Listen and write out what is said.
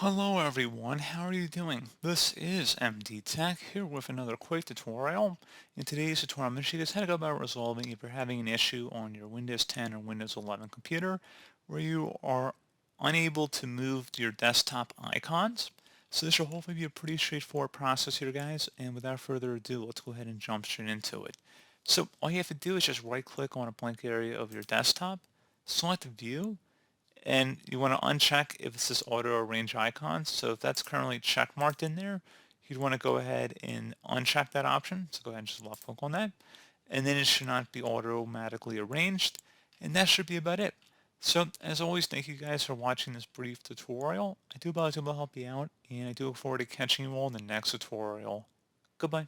Hello everyone, how are you doing? This is MD Tech here with another quick tutorial. In today's tutorial, I'm going to show you guys how to go about resolving if you're having an issue on your Windows 10 or Windows 11 computer where you are unable to move your desktop icons. So this should hopefully be a pretty straightforward process here, guys, and without further ado, let's go ahead and jump straight into it. So all you have to do is just right click on a blank area of your desktop, select View, and you want to uncheck if it says auto arrange icons. So if that's currently check marked in there, you'd want to go ahead and uncheck that option. So go ahead and just left click on that. And then it should not be automatically arranged. And that should be about it. So as always, thank you guys for watching this brief tutorial. I do hope I was able to help you out, and I do look forward to catching you all in the next tutorial. Goodbye.